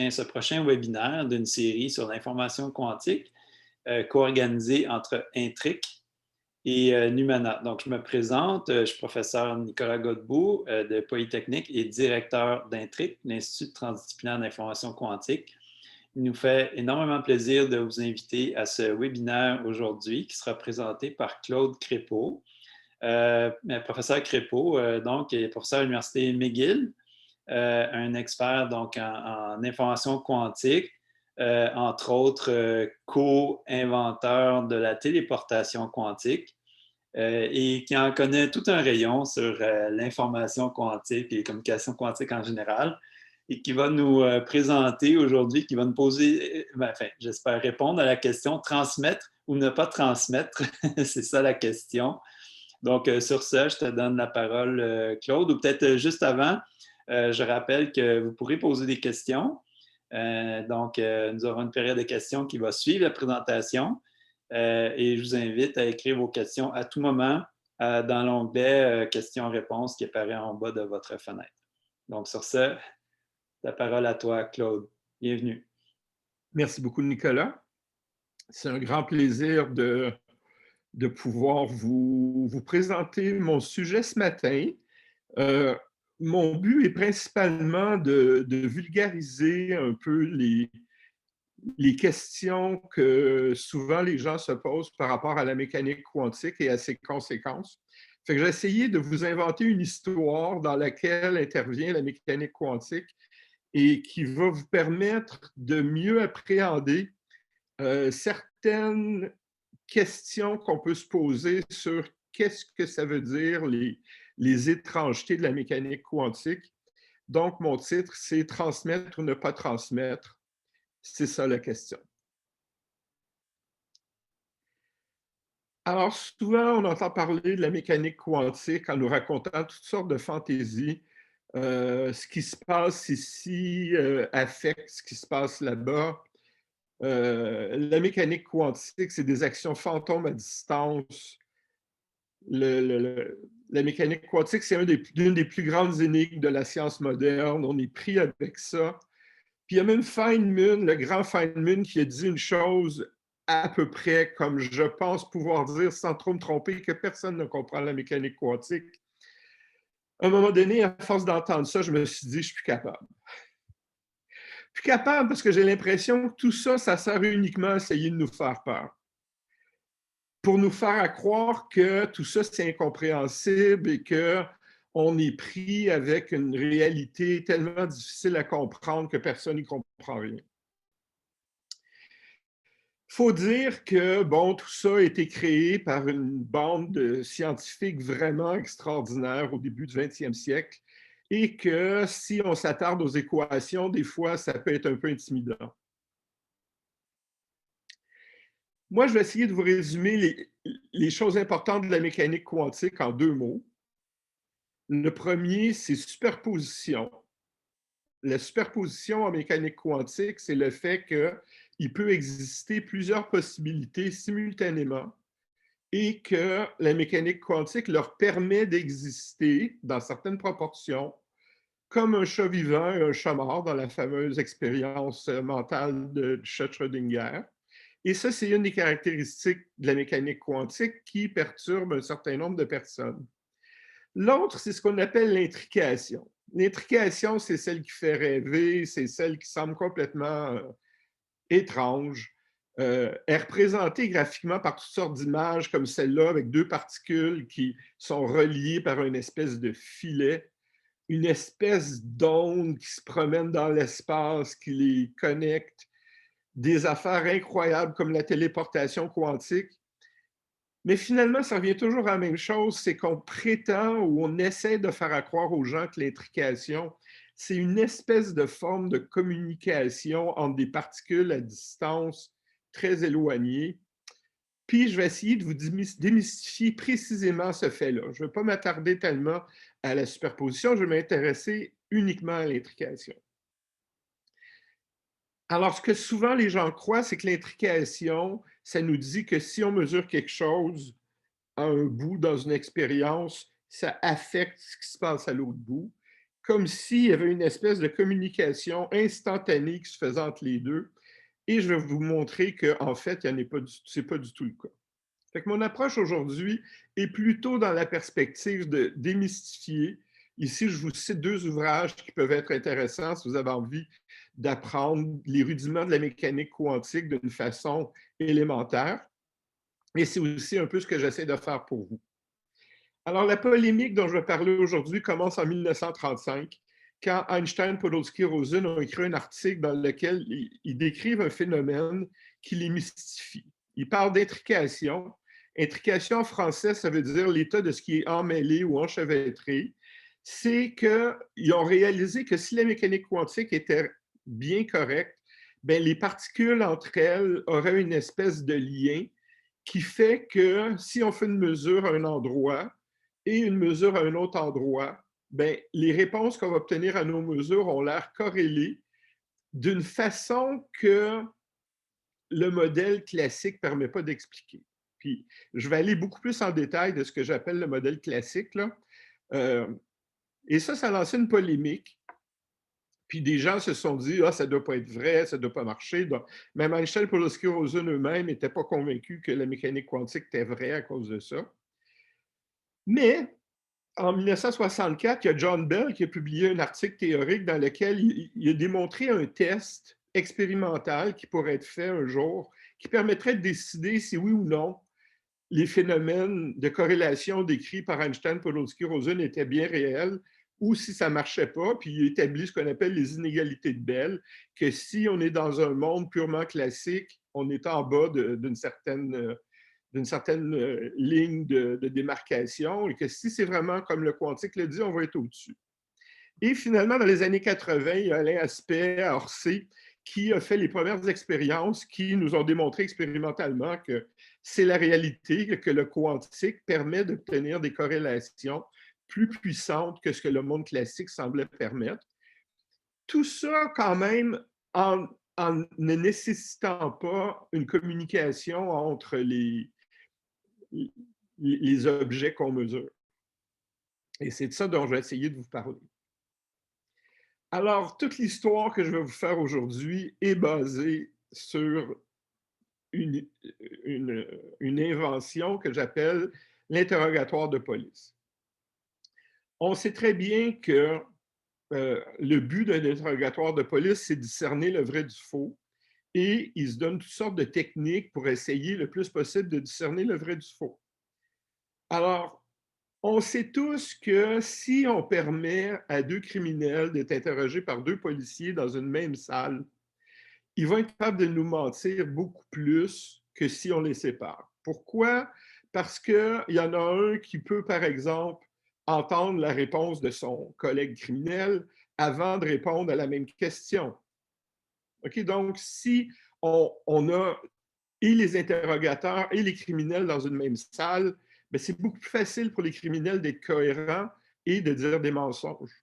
Ce prochain webinaire d'une série sur l'information quantique co-organisée entre Intric et Numana. Donc, je me présente, je suis professeur Nicolas Godbout de Polytechnique et directeur d'Intric, l'Institut de transdisciplinaire d'information quantique. Il nous fait énormément plaisir de vous inviter à ce webinaire aujourd'hui qui sera présenté par Claude Crépeau. Professeur Crépeau, donc, est professeur à l'Université McGill, un expert donc en information quantique, entre autres co-inventeur de la téléportation quantique et qui en connaît tout un rayon sur l'information quantique et les communications quantiques en général et qui va nous présenter aujourd'hui, qui va nous poser, enfin, j'espère répondre à la question transmettre ou ne pas transmettre, c'est ça la question. Donc, sur ce, je te donne la parole, Claude, ou peut-être juste avant, je rappelle que vous pourrez poser des questions. Donc, nous aurons une période de questions qui va suivre la présentation et je vous invite à écrire vos questions à tout moment dans l'onglet questions-réponses qui apparaît en bas de votre fenêtre. Donc, sur ce, la parole à toi, Claude. Bienvenue. Merci beaucoup, Nicolas. C'est un grand plaisir de pouvoir vous présenter mon sujet ce matin. Mon but est principalement de vulgariser un peu les questions que souvent les gens se posent par rapport à la mécanique quantique et à ses conséquences. Fait que j'ai essayé de vous inventer une histoire dans laquelle intervient la mécanique quantique et qui va vous permettre de mieux appréhender certaines questions qu'on peut se poser sur qu'est-ce que ça veut dire les étrangetés de la mécanique quantique. Donc, mon titre, c'est transmettre ou ne pas transmettre. C'est ça la question. Alors, souvent, on entend parler de la mécanique quantique en nous racontant toutes sortes de fantaisies. Ce qui se passe ici affecte ce qui se passe là-bas. La mécanique quantique, c'est des actions fantômes à distance. La mécanique quantique, c'est l'une des plus grandes énigmes de la science moderne. On est pris avec ça. Puis il y a même Feynman, le grand Feynman, qui a dit une chose à peu près comme je pense pouvoir dire, sans trop me tromper, que personne ne comprend la mécanique quantique. À un moment donné, à force d'entendre ça, je me suis dit, je suis plus capable. Plus capable parce que j'ai l'impression que tout ça, ça sert uniquement à essayer de nous faire peur. Pour nous faire croire que tout ça, c'est incompréhensible et qu'on est pris avec une réalité tellement difficile à comprendre que personne n'y comprend rien. Il faut dire que, bon, tout ça a été créé par une bande de scientifiques vraiment extraordinaires au début du 20e siècle et que si on s'attarde aux équations, des fois, ça peut être un peu intimidant. Moi, je vais essayer de vous résumer les choses importantes de la mécanique quantique en deux mots. Le premier, c'est superposition. La superposition en mécanique quantique, c'est le fait qu'il peut exister plusieurs possibilités simultanément et que la mécanique quantique leur permet d'exister dans certaines proportions comme un chat vivant et un chat mort dans la fameuse expérience mentale de chat Schrödinger. Et ça, c'est une des caractéristiques de la mécanique quantique qui perturbe un certain nombre de personnes. L'autre, c'est ce qu'on appelle l'intrication. L'intrication, c'est celle qui fait rêver, c'est celle qui semble complètement étrange. Est représentée graphiquement par toutes sortes d'images comme celle-là, avec deux particules qui sont reliées par une espèce de filet, une espèce d'onde qui se promène dans l'espace, qui les connecte, des affaires incroyables comme la téléportation quantique. Mais finalement, ça revient toujours à la même chose, c'est qu'on prétend ou on essaie de faire croire aux gens que l'intrication, c'est une espèce de forme de communication entre des particules à distance très éloignées. Puis, je vais essayer de vous démystifier précisément ce fait-là. Je ne vais pas m'attarder tellement à la superposition, je vais m'intéresser uniquement à l'intrication. Alors, ce que souvent les gens croient, c'est que l'intrication, ça nous dit que si on mesure quelque chose à un bout dans une expérience, ça affecte ce qui se passe à l'autre bout. comme s'il y avait une espèce de communication instantanée qui se faisait entre les deux. Et je vais vous montrer qu'en fait, ce n'est pas du tout le cas. Fait que mon approche aujourd'hui est plutôt dans la perspective de démystifier. Ici, je vous cite 2 ouvrages qui peuvent être intéressants si vous avez envie d'apprendre les rudiments de la mécanique quantique d'une façon élémentaire. Et c'est aussi un peu ce que j'essaie de faire pour vous. Alors, la polémique dont je vais parler aujourd'hui commence en 1935, quand Einstein, Podolsky et Rosen ont écrit un article dans lequel ils décrivent un phénomène qui les mystifie. Ils parlent d'intrication. Intrication en français, ça veut dire l'état de ce qui est emmêlé ou enchevêtré. C'est qu'ils ont réalisé que si la mécanique quantique était bien correcte, bien, les particules entre elles auraient une espèce de lien qui fait que si on fait une mesure à un endroit et une mesure à un autre endroit, bien, les réponses qu'on va obtenir à nos mesures ont l'air corrélées d'une façon que le modèle classique ne permet pas d'expliquer. Puis, je vais aller beaucoup plus en détail de ce que j'appelle le modèle classique, là. Et ça a lancé une polémique. Puis des gens se sont dit, ah, ça ne doit pas être vrai, ça ne doit pas marcher. Donc, même Einstein et Podolsky Rosen eux-mêmes n'étaient pas convaincus que la mécanique quantique était vraie à cause de ça. Mais en 1964, il y a John Bell qui a publié un article théorique dans lequel il a démontré un test expérimental qui pourrait être fait un jour, qui permettrait de décider si oui ou non les phénomènes de corrélation décrits par Einstein, Podolsky, Rosen étaient bien réels ou si ça ne marchait pas, puis il établit ce qu'on appelle les inégalités de Bell, que si on est dans un monde purement classique, on est en bas d'une certaine ligne de démarcation, et que si c'est vraiment comme le quantique le dit, on va être au-dessus. Et finalement, dans les années 80, il y a Alain Aspect à Orsay qui a fait les premières expériences qui nous ont démontré expérimentalement que c'est la réalité, que le quantique permet d'obtenir des corrélations plus puissantes que ce que le monde classique semblait permettre. Tout ça, quand même, en ne nécessitant pas une communication entre les objets qu'on mesure. Et c'est de ça dont je vais essayer de vous parler. Alors, toute l'histoire que je vais vous faire aujourd'hui est basée sur une invention que j'appelle l'interrogatoire de police. On sait très bien que le but d'un interrogatoire de police, c'est de discerner le vrai du faux, et ils se donnent toutes sortes de techniques pour essayer le plus possible de discerner le vrai du faux. Alors, on sait tous que si on permet à 2 criminels d'être interrogés par 2 policiers dans une même salle, ils vont être capables de nous mentir beaucoup plus que si on les sépare. Pourquoi? Parce qu'il y en a un qui peut, par exemple, entendre la réponse de son collègue criminel avant de répondre à la même question. OK? Donc, si on a et les interrogateurs et les criminels dans une même salle, bien, c'est beaucoup plus facile pour les criminels d'être cohérents et de dire des mensonges.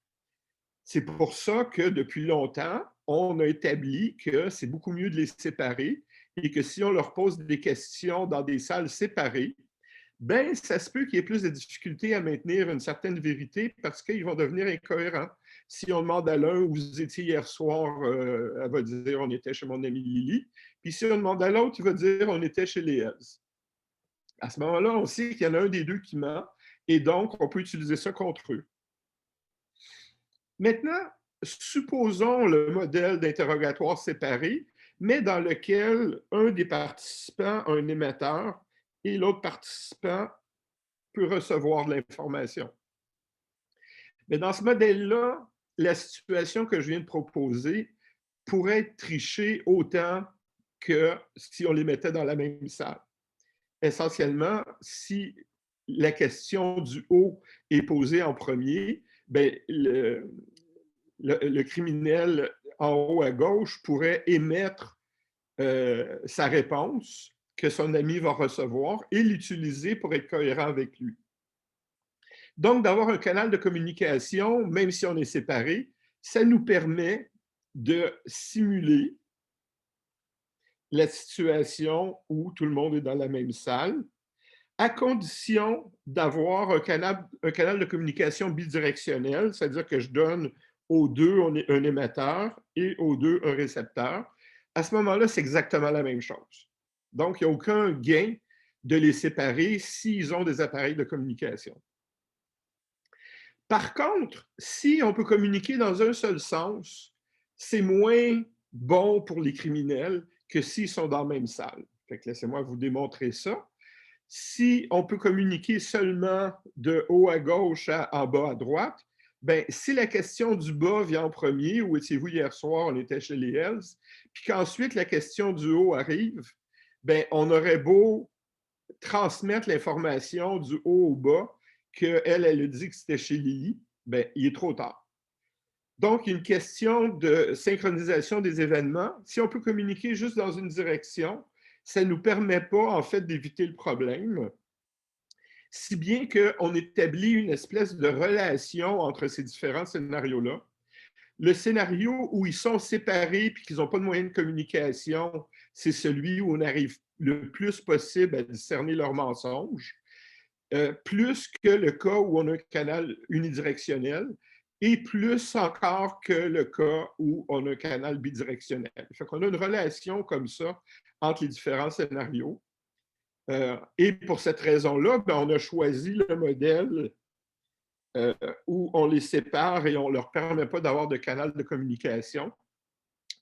C'est pour ça que depuis longtemps, on a établi que c'est beaucoup mieux de les séparer et que si on leur pose des questions dans des salles séparées, ben ça se peut qu'il y ait plus de difficultés à maintenir une certaine vérité parce qu'ils vont devenir incohérents. Si on demande à l'un où vous étiez hier soir, elle va dire on était chez mon amie Lily. Puis si on demande à l'autre, il va dire on était chez les Hells. À ce moment-là, on sait qu'il y en a un des deux qui ment et donc on peut utiliser ça contre eux. Maintenant, supposons le modèle d'interrogatoire séparé, mais dans lequel un des participants a un émetteur et l'autre participant peut recevoir de l'information. Mais dans ce modèle-là, la situation que je viens de proposer pourrait être trichée autant que si on les mettait dans la même salle. Essentiellement, si la question du haut est posée en premier, bien, le criminel en haut à gauche pourrait émettre sa réponse que son ami va recevoir et l'utiliser pour être cohérent avec lui. Donc, d'avoir un canal de communication, même si on est séparés, ça nous permet de simuler la situation où tout le monde est dans la même salle, à condition d'avoir un canal de communication bidirectionnel, c'est-à-dire que je donne aux deux un émetteur et aux deux un récepteur. À ce moment-là, c'est exactement la même chose. Donc, il n'y a aucun gain de les séparer s'ils ont des appareils de communication. Par contre, si on peut communiquer dans un seul sens, c'est moins bon pour les criminels que s'ils sont dans la même salle. Fait que laissez-moi vous démontrer ça. Si on peut communiquer seulement de haut à gauche en bas à droite, ben, si la question du bas vient en premier, où étiez-vous hier soir, on était chez les Hells, puis qu'ensuite la question du haut arrive, ben, on aurait beau transmettre l'information du haut au bas, qu'elle, elle a dit que c'était chez Lily, ben, il est trop tard. Donc, une question de synchronisation des événements. Si on peut communiquer juste dans une direction, ça ne nous permet pas, en fait, d'éviter le problème, si bien qu'on établit une espèce de relation entre ces différents scénarios-là. Le scénario où ils sont séparés et qu'ils n'ont pas de moyen de communication, c'est celui où on arrive le plus possible à discerner leurs mensonges, plus que le cas où on a un canal unidirectionnel et plus encore que le cas où on a un canal bidirectionnel. Fait qu'on a une relation comme ça entre les différents scénarios. Et pour cette raison-là, ben, on a choisi le modèle où on les sépare et on ne leur permet pas d'avoir de canal de communication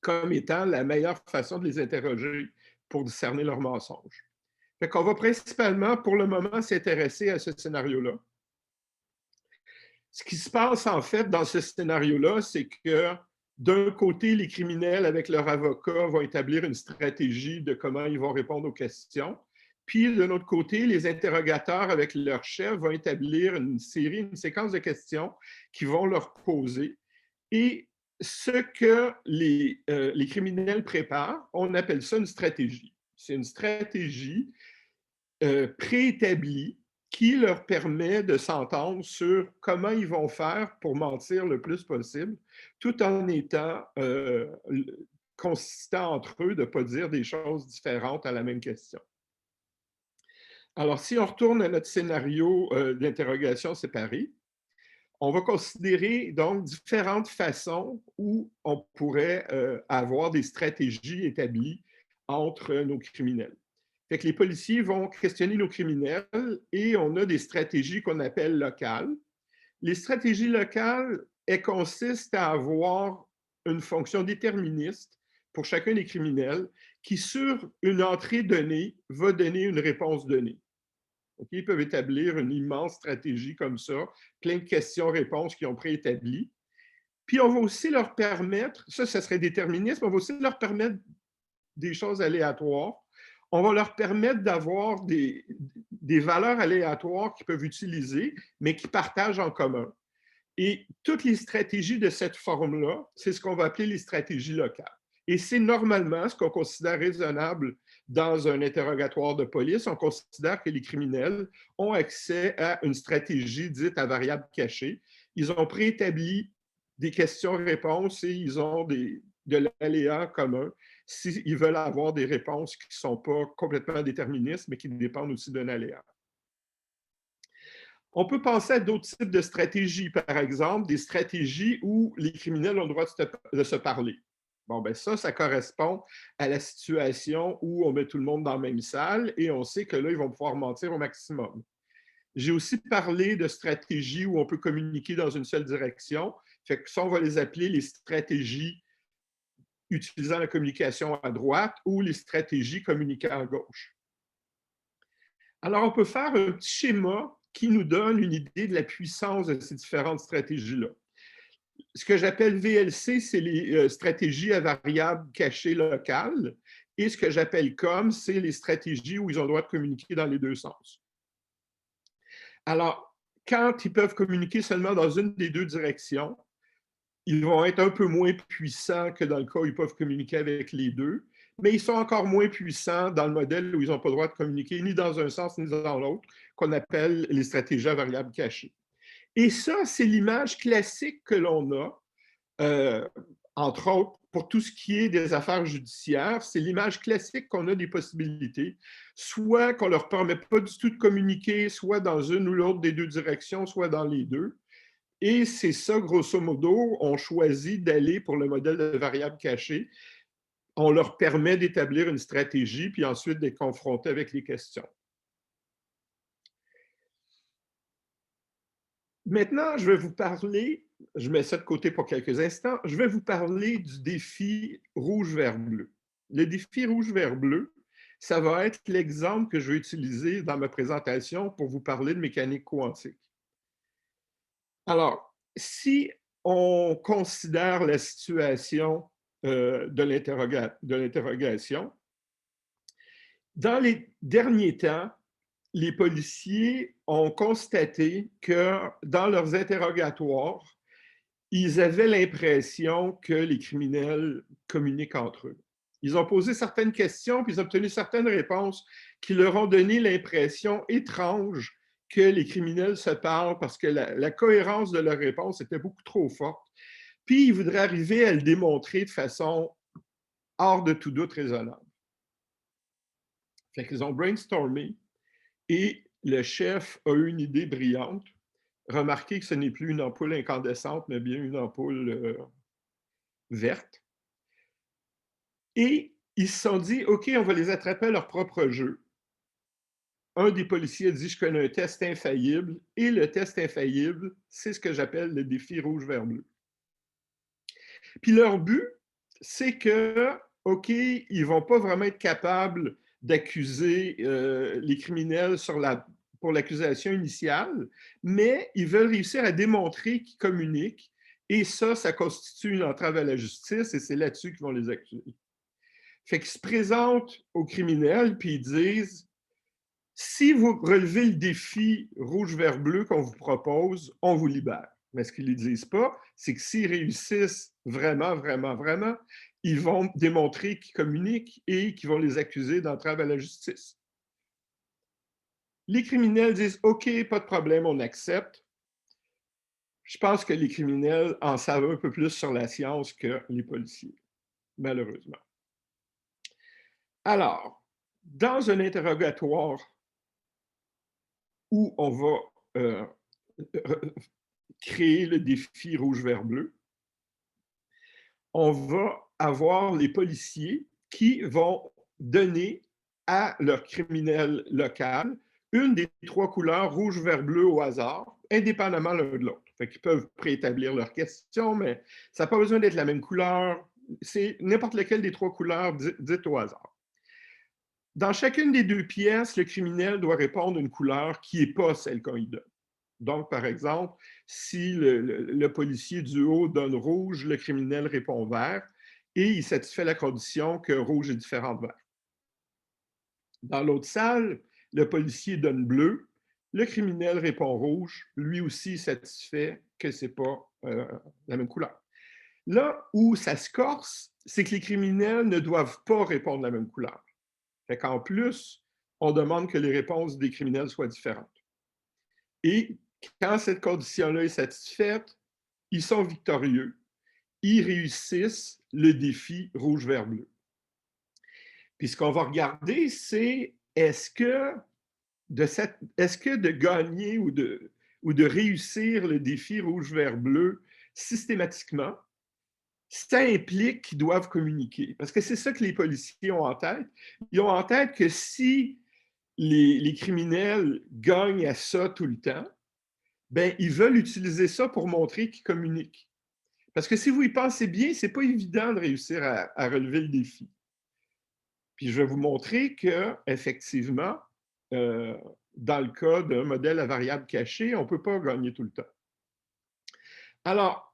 comme étant la meilleure façon de les interroger pour discerner leurs mensonges. Fait qu'on va principalement, pour le moment, s'intéresser à ce scénario-là. Ce qui se passe, en fait, dans ce scénario-là, c'est que d'un côté, les criminels, avec leur avocat, vont établir une stratégie de comment ils vont répondre aux questions. Puis, de l'autre côté, les interrogateurs, avec leur chef, vont établir une séquence de questions qu'ils vont leur poser. Et ce que les criminels préparent, on appelle ça une stratégie. C'est une stratégie préétablie qui leur permet de s'entendre sur comment ils vont faire pour mentir le plus possible, tout en étant consistants entre eux de ne pas dire des choses différentes à la même question. Alors, si on retourne à notre scénario d'interrogation séparée, on va considérer donc différentes façons où on pourrait avoir des stratégies établies entre nos criminels. Fait que les policiers vont questionner nos criminels et on a des stratégies qu'on appelle locales. Les stratégies locales, elles consistent à avoir une fonction déterministe pour chacun des criminels qui, sur une entrée donnée, va donner une réponse donnée. Okay? Ils peuvent établir une immense stratégie comme ça, plein de questions-réponses qui ont préétabli. Puis on va aussi leur permettre, ça serait déterministe, mais on va aussi leur permettre des choses aléatoires. On va leur permettre d'avoir des valeurs aléatoires qu'ils peuvent utiliser, mais qu'ils partagent en commun. Et toutes les stratégies de cette forme-là, c'est ce qu'on va appeler les stratégies locales. Et c'est normalement ce qu'on considère raisonnable dans un interrogatoire de police. On considère que les criminels ont accès à une stratégie dite à variable cachée. Ils ont préétabli des questions-réponses et ils ont de l'aléa commun s'ils veulent avoir des réponses qui ne sont pas complètement déterministes, mais qui dépendent aussi d'un aléa. On peut penser à d'autres types de stratégies, par exemple, des stratégies où les criminels ont le droit de se parler. Bon, ben ça correspond à la situation où on met tout le monde dans la même salle et on sait que là, ils vont pouvoir mentir au maximum. J'ai aussi parlé de stratégies où on peut communiquer dans une seule direction. Fait que ça, on va les appeler les stratégies utilisant la communication à droite ou les stratégies communiquant à gauche. Alors, on peut faire un petit schéma qui nous donne une idée de la puissance de ces différentes stratégies-là. Ce que j'appelle VLC, c'est les stratégies à variable cachée locale. Et ce que j'appelle COM, c'est les stratégies où ils ont le droit de communiquer dans les deux sens. Alors, quand ils peuvent communiquer seulement dans une des deux directions, ils vont être un peu moins puissants que dans le cas où ils peuvent communiquer avec les deux, mais ils sont encore moins puissants dans le modèle où ils n'ont pas le droit de communiquer ni dans un sens ni dans l'autre, qu'on appelle les stratégies à variable cachée. Et ça, c'est l'image classique que l'on a entre autres, pour tout ce qui est des affaires judiciaires, c'est l'image classique qu'on a des possibilités, soit qu'on ne leur permet pas du tout de communiquer, soit dans une ou l'autre des deux directions, soit dans les deux. Et c'est ça, grosso modo, on choisit d'aller pour le modèle de variable cachée. On leur permet d'établir une stratégie, puis ensuite d'être confrontés avec les questions. Maintenant, je vais vous parler, je mets ça de côté pour quelques instants, je vais vous parler du défi rouge-vert-bleu. Le défi rouge-vert-bleu, ça va être l'exemple que je vais utiliser dans ma présentation pour vous parler de mécanique quantique. Alors, si on considère la situation de l'interrogation, dans les derniers temps, les policiers ont constaté que dans leurs interrogatoires, ils avaient l'impression que les criminels communiquent entre eux. Ils ont posé certaines questions, puis ils ont obtenu certaines réponses qui leur ont donné l'impression étrange que les criminels se parlent parce que la cohérence de leurs réponses était beaucoup trop forte. Puis ils voudraient arriver à le démontrer de façon hors de tout doute raisonnable. Fait qu'ils ont brainstormé et le chef a eu une idée brillante. Remarquez que ce n'est plus une ampoule incandescente, mais bien une ampoule verte. Et ils se sont dit, OK, on va les attraper à leur propre jeu. Un des policiers a dit, je connais un test infaillible, et le test infaillible, c'est ce que j'appelle le défi rouge-vert-bleu. Puis leur but, c'est que, OK, ils ne vont pas vraiment être capables d'accuser les criminels pour l'accusation initiale, mais ils veulent réussir à démontrer qu'ils communiquent, et ça constitue une entrave à la justice, et c'est là-dessus qu'ils vont les accuser. Fait qu'ils se présentent aux criminels, puis ils disent, si vous relevez le défi rouge-vert-bleu qu'on vous propose, on vous libère. Mais ce qu'ils ne disent pas, c'est que s'ils réussissent vraiment, vraiment, vraiment, ils vont démontrer qu'ils communiquent et qu'ils vont les accuser d'entrave à la justice. Les criminels disent, OK, pas de problème, on accepte. Je pense que les criminels en savent un peu plus sur la science que les policiers, malheureusement. Alors, dans un interrogatoire où on va créer le défi rouge-vert-bleu, on va avoir les policiers qui vont donner à leur criminel local une des trois couleurs rouge-vert-bleu au hasard, indépendamment l'un de l'autre. Ils peuvent préétablir leurs questions, mais ça n'a pas besoin d'être la même couleur. C'est n'importe laquelle des trois couleurs dites au hasard. Dans chacune des deux pièces, le criminel doit répondre une couleur qui n'est pas celle qu'on lui donne. Donc, par exemple, si le policier du haut donne rouge, le criminel répond vert et il satisfait la condition que rouge est différent de vert. Dans l'autre salle, le policier donne bleu, le criminel répond rouge, lui aussi satisfait que ce n'est pas la même couleur. Là où ça se corse, c'est que les criminels ne doivent pas répondre la même couleur. Fait qu'en plus, on demande que les réponses des criminels soient différentes. Et quand cette condition-là est satisfaite, ils sont victorieux. Ils réussissent le défi rouge-vert-bleu. Puis ce qu'on va regarder, c'est est-ce que de gagner ou de réussir le défi rouge-vert-bleu systématiquement, ça implique qu'ils doivent communiquer. Parce que c'est ça que les policiers ont en tête. Ils ont en tête que si les criminels gagnent à ça tout le temps, ben, ils veulent utiliser ça pour montrer qu'ils communiquent. Parce que si vous y pensez bien, ce n'est pas évident de réussir à relever le défi. Puis je vais vous montrer qu'effectivement, dans le cas d'un modèle à variable cachée, on ne peut pas gagner tout le temps. Alors,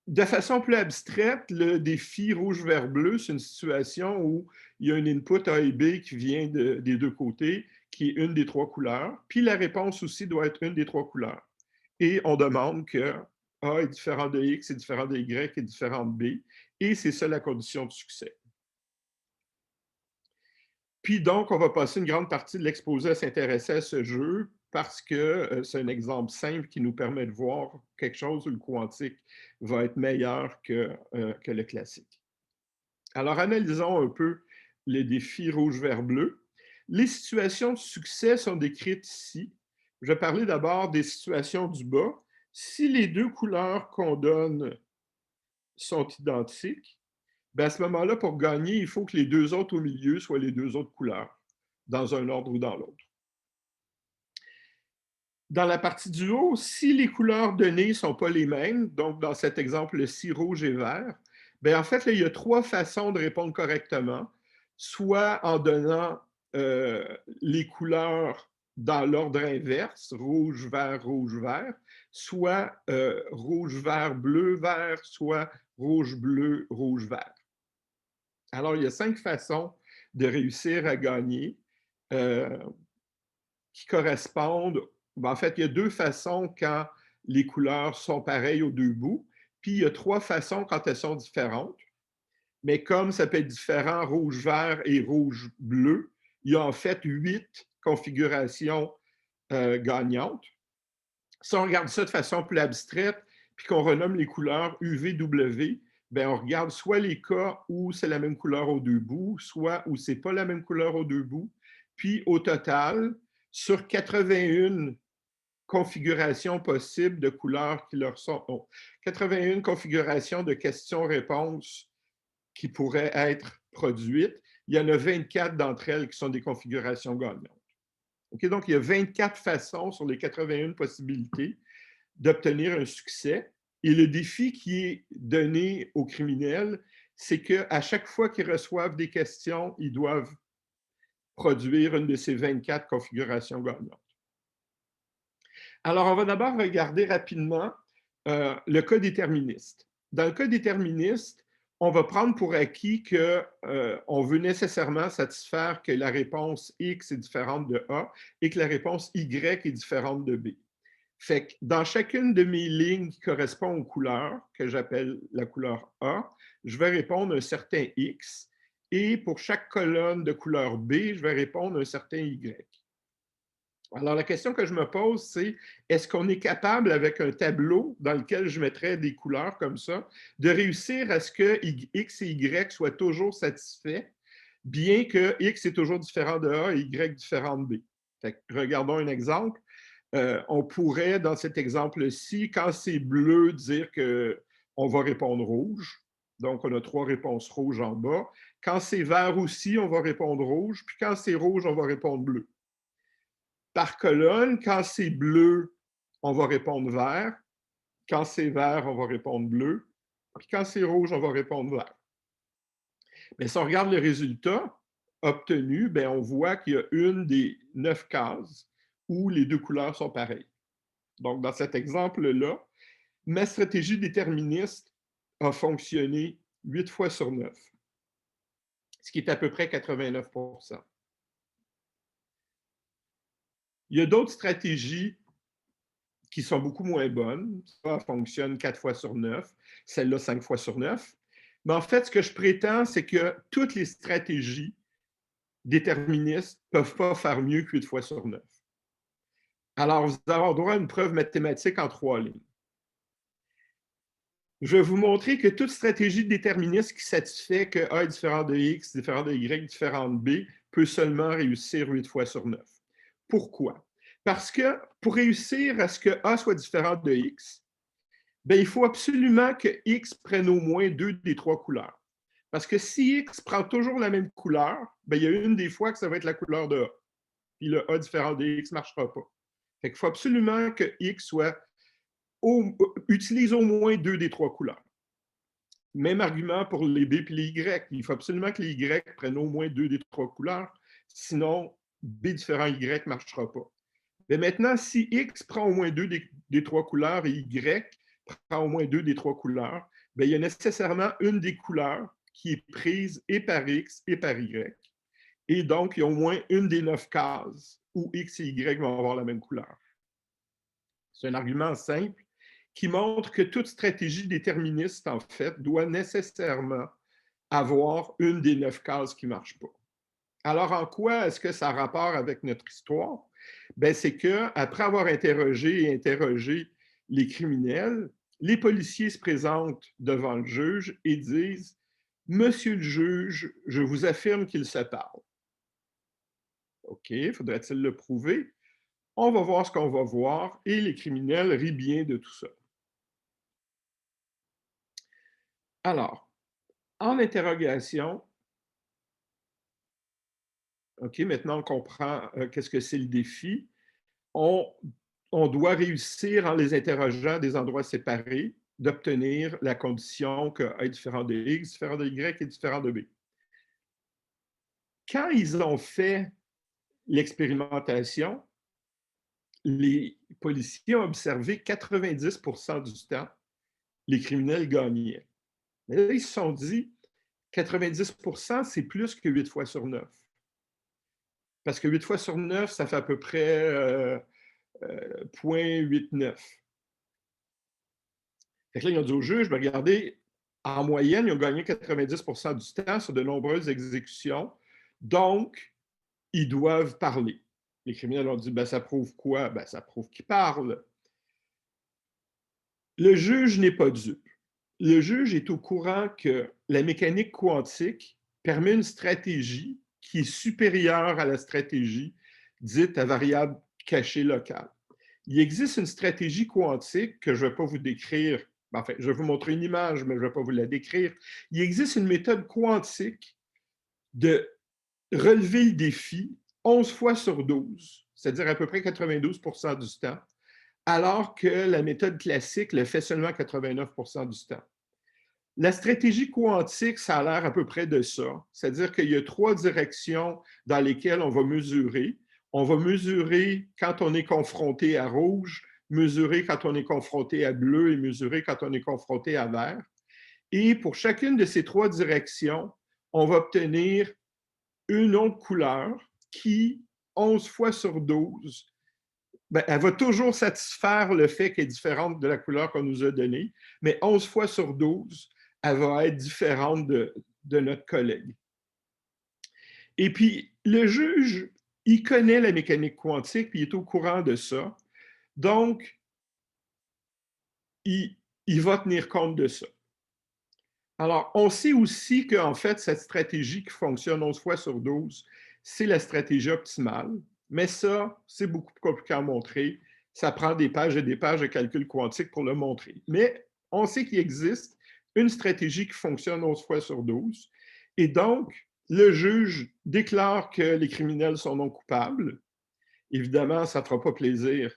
de façon plus abstraite, le défi rouge-vert-bleu, c'est une situation où il y a un input A et B qui vient des deux côtés, qui est une des trois couleurs, puis la réponse aussi doit être une des trois couleurs. Et on demande que A est différent de X, est différent de Y, est différent de B, et c'est ça la condition de succès. Puis donc, on va passer une grande partie de l'exposé à s'intéresser à ce jeu parce que c'est un exemple simple qui nous permet de voir quelque chose où le quantique va être meilleur que le classique. Alors, analysons un peu les défis rouge, vert, bleu. Les situations de succès sont décrites ici. Je vais parler d'abord des situations du bas. Si les deux couleurs qu'on donne sont identiques, bien à ce moment-là, pour gagner, il faut que les deux autres au milieu soient les deux autres couleurs, dans un ordre ou dans l'autre. Dans la partie du haut, si les couleurs données ne sont pas les mêmes, donc dans cet exemple-ci, rouge et vert, bien en fait, là, il y a trois façons de répondre correctement, soit en donnant les couleurs dans l'ordre inverse, rouge, vert, soit rouge, vert, bleu, vert, soit rouge, bleu, rouge, vert. Alors, il y a 5 façons de réussir à gagner qui correspondent. Ben, en fait, il y a 2 façons quand les couleurs sont pareilles aux 2 bouts, puis il y a 3 façons quand elles sont différentes. Mais comme ça peut être différent rouge-vert et rouge-bleu, il y a en fait 8 configurations gagnantes. Si on regarde ça de façon plus abstraite, puis qu'on renomme les couleurs UV-W, bien, on regarde soit les cas où c'est la même couleur aux 2 bouts, soit où c'est pas la même couleur aux 2 bouts. Puis au total, sur 81 configurations possibles de couleurs qui leur sont... 81 configurations de questions-réponses qui pourraient être produites, il y en a 24 d'entre elles qui sont des configurations gagnantes. Okay, donc, il y a 24 façons sur les 81 possibilités d'obtenir un succès. Et le défi qui est donné aux criminels, c'est qu'à chaque fois qu'ils reçoivent des questions, ils doivent produire une de ces 24 configurations gagnantes. Alors, on va d'abord regarder rapidement le cas déterministe. Dans le cas déterministe, on va prendre pour acquis qu'on veut nécessairement satisfaire que la réponse X est différente de A et que la réponse Y est différente de B. Fait que dans chacune de mes lignes qui correspond aux couleurs, que j'appelle la couleur A, je vais répondre un certain X. Et pour chaque colonne de couleur B, je vais répondre un certain Y. Alors, la question que je me pose, c'est est-ce qu'on est capable, avec un tableau dans lequel je mettrais des couleurs comme ça, de réussir à ce que X et Y soient toujours satisfaits, bien que X est toujours différent de A et Y différent de B? Fait que, regardons un exemple. On pourrait, dans cet exemple-ci, quand c'est bleu, dire qu'on va répondre rouge. Donc, on a 3 réponses rouges en bas. Quand c'est vert aussi, on va répondre rouge. Puis quand c'est rouge, on va répondre bleu. Par colonne, quand c'est bleu, on va répondre vert. Quand c'est vert, on va répondre bleu. Puis quand c'est rouge, on va répondre vert. Mais si on regarde le résultat obtenu, bien, on voit qu'il y a une des 9 cases où les 2 couleurs sont pareilles. Donc, dans cet exemple-là, ma stratégie déterministe a fonctionné 8 fois sur 9, ce qui est à peu près 89 %. Il y a d'autres stratégies qui sont beaucoup moins bonnes. Ça fonctionne 4 fois sur 9, celle-là 5 fois sur 9. Mais en fait, ce que je prétends, c'est que toutes les stratégies déterministes ne peuvent pas faire mieux que 8 fois sur 9. Alors, vous avez droit à une preuve mathématique en 3 lignes. Je vais vous montrer que toute stratégie déterministe qui satisfait que A est différent de X, différent de Y, différent de B, peut seulement réussir 8 fois sur 9. Pourquoi? Parce que pour réussir à ce que A soit différent de X, bien, il faut absolument que X prenne au moins 2 des 3 couleurs. Parce que si X prend toujours la même couleur, bien, il y a une des fois que ça va être la couleur de A. Puis le A différent de X ne marchera pas. Fait qu'il faut absolument que X utilise au moins 2 des 3 couleurs. Même argument pour les B et les Y. Il faut absolument que les Y prennent au moins 2 des 3 couleurs. Sinon, B différent Y ne marchera pas. Mais maintenant, si X prend au moins 2 des 3 couleurs et Y prend au moins 2 des 3 couleurs, bien, il y a nécessairement une des couleurs qui est prise et par X et par Y. Et donc, il y a au moins une des 9 cases où X et Y vont avoir la même couleur. C'est un argument simple qui montre que toute stratégie déterministe, en fait, doit nécessairement avoir une des 9 cases qui ne marche pas. Alors, en quoi est-ce que ça a rapport avec notre histoire? Ben, c'est qu'après avoir interrogé les criminels, les policiers se présentent devant le juge et disent « Monsieur le juge, je vous affirme qu'ils se parlent. » OK, faudrait-il le prouver? On va voir ce qu'on va voir et les criminels rient bien de tout ça. Alors, en interrogation, OK, maintenant on comprend qu'est-ce que c'est le défi. On, on doit réussir en les interrogeant à des endroits séparés d'obtenir la condition que A est différent de X, différent de Y et différent de B. Quand ils ont fait l'expérimentation, les policiers ont observé 90% du temps, les criminels gagnaient. Mais là, ils se sont dit, 90%, c'est plus que 8 fois sur 9. Parce que 8 fois sur 9, ça fait à peu près 0,89. Fait que là, ils ont dit au juge, ben, regardez, en moyenne, ils ont gagné 90% du temps sur de nombreuses exécutions. Donc, ils doivent parler. Les criminels ont dit, ben, ça prouve quoi? Ben, ça prouve qu'ils parlent. Le juge n'est pas dupe. Le juge est au courant que la mécanique quantique permet une stratégie qui est supérieure à la stratégie dite à variable cachée locale. Il existe une stratégie quantique que je ne vais pas vous décrire. Enfin, je vais vous montrer une image, mais je ne vais pas vous la décrire. Il existe une méthode quantique de relever le défi 11 fois sur 12, c'est-à-dire à peu près 92% du temps, alors que la méthode classique le fait seulement 89% du temps. La stratégie quantique, ça a l'air à peu près de ça, c'est-à-dire qu'il y a 3 directions dans lesquelles on va mesurer. On va mesurer quand on est confronté à rouge, mesurer quand on est confronté à bleu et mesurer quand on est confronté à vert. Et pour chacune de ces 3 directions, on va obtenir une autre couleur qui, 11 fois sur 12, ben, elle va toujours satisfaire le fait qu'elle est différente de la couleur qu'on nous a donnée, mais 11 fois sur 12, elle va être différente de notre collègue. Et puis, le juge, il connaît la mécanique quantique, puis il est au courant de ça. Donc, il va tenir compte de ça. Alors, on sait aussi qu'en fait, cette stratégie qui fonctionne 11 fois sur 12, c'est la stratégie optimale. Mais ça, c'est beaucoup plus compliqué à montrer. Ça prend des pages et des pages de calcul quantique pour le montrer. Mais on sait qu'il existe une stratégie qui fonctionne 11 fois sur 12. Et donc, le juge déclare que les criminels sont non coupables. Évidemment, ça ne fera pas plaisir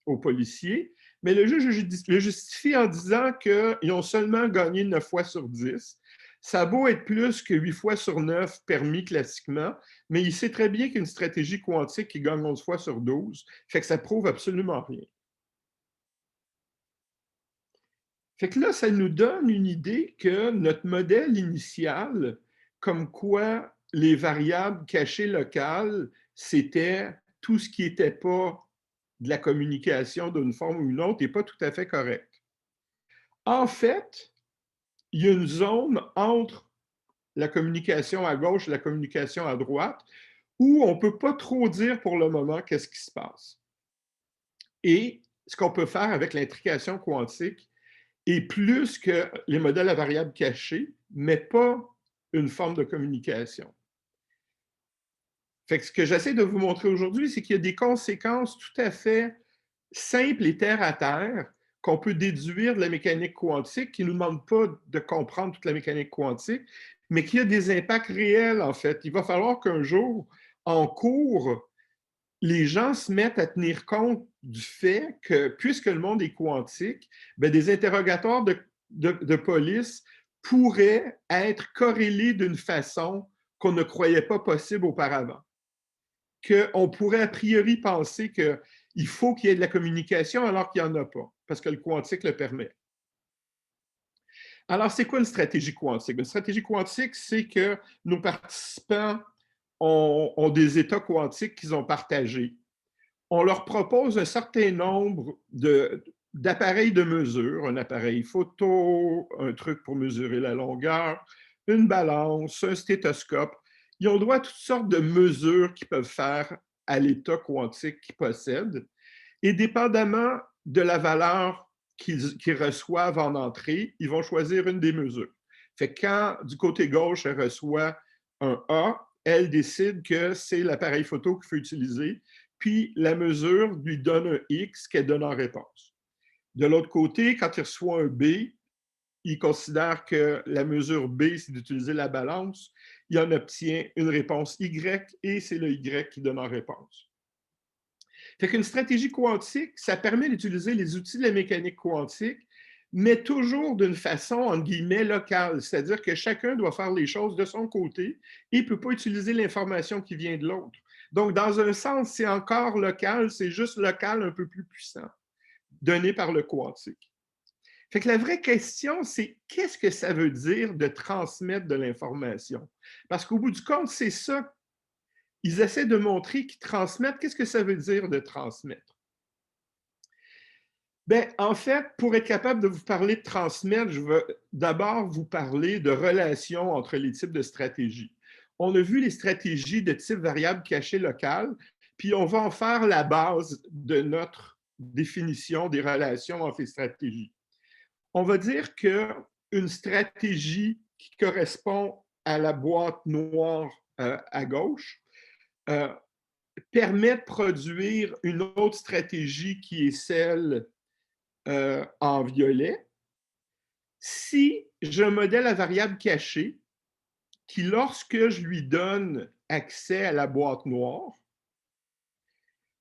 aux policiers, mais le juge le justifie en disant qu'ils ont seulement gagné 9 fois sur 10. Ça a beau être plus que 8 fois sur 9 permis classiquement, mais il sait très bien qu'une stratégie quantique qui gagne 11 fois sur 12, fait que ça prouve absolument rien. Fait que là, ça nous donne une idée que notre modèle initial, comme quoi les variables cachées locales, c'était tout ce qui n'était pas de la communication d'une forme ou une autre, n'est pas tout à fait correct. En fait, il y a une zone entre la communication à gauche et la communication à droite où on ne peut pas trop dire pour le moment qu'est-ce qui se passe. Et ce qu'on peut faire avec l'intrication quantique est plus que les modèles à variables cachées, mais pas une forme de communication. Fait que ce que j'essaie de vous montrer aujourd'hui, c'est qu'il y a des conséquences tout à fait simples et terre à terre qu'on peut déduire de la mécanique quantique, qui ne nous demande pas de comprendre toute la mécanique quantique, mais qui a des impacts réels, en fait. Il va falloir qu'un jour, en cours, les gens se mettent à tenir compte du fait que, puisque le monde est quantique, bien, des interrogatoires de police pourraient être corrélés d'une façon qu'on ne croyait pas possible auparavant. Qu'on pourrait a priori penser qu'il faut qu'il y ait de la communication alors qu'il n'y en a pas, parce que le quantique le permet. Alors, c'est quoi une stratégie quantique? Une stratégie quantique, c'est que nos participants ont des états quantiques qu'ils ont partagés. On leur propose un certain nombre d'appareils de mesure, un appareil photo, un truc pour mesurer la longueur, une balance, un stéthoscope. Ils ont droit à toutes sortes de mesures qu'ils peuvent faire à l'état quantique qu'ils possèdent. Et dépendamment de la valeur qu'ils reçoivent en entrée, ils vont choisir une des mesures. Fait que quand du côté gauche, elle reçoit un A, elle décide que c'est l'appareil photo qu'il faut utiliser, puis la mesure lui donne un X qu'elle donne en réponse. De l'autre côté, quand il reçoit un B, il considère que la mesure B, c'est d'utiliser la balance. Il en obtient une réponse Y et c'est le Y qui donne en réponse. Fait qu'une stratégie quantique, ça permet d'utiliser les outils de la mécanique quantique, mais toujours d'une façon, entre guillemets, locale. C'est-à-dire que chacun doit faire les choses de son côté et ne peut pas utiliser l'information qui vient de l'autre. Donc, dans un sens, c'est encore local, c'est juste local un peu plus puissant, donné par le quantique. Fait que la vraie question, c'est qu'est-ce que ça veut dire de transmettre de l'information? Parce qu'au bout du compte, c'est ça. Ils essaient de montrer qu'ils transmettent. Qu'est-ce que ça veut dire de transmettre? Bien, en fait, pour être capable de vous parler de transmettre, je veux d'abord vous parler de relations entre les types de stratégies. On a vu les stratégies de type variable cachée locale, puis on va en faire la base de notre définition des relations entre les stratégies. On va dire qu'une stratégie qui correspond à la boîte noire à gauche permet de produire une autre stratégie qui est celle en violet. Si je modèle la variable cachée, qui lorsque je lui donne accès à la boîte noire,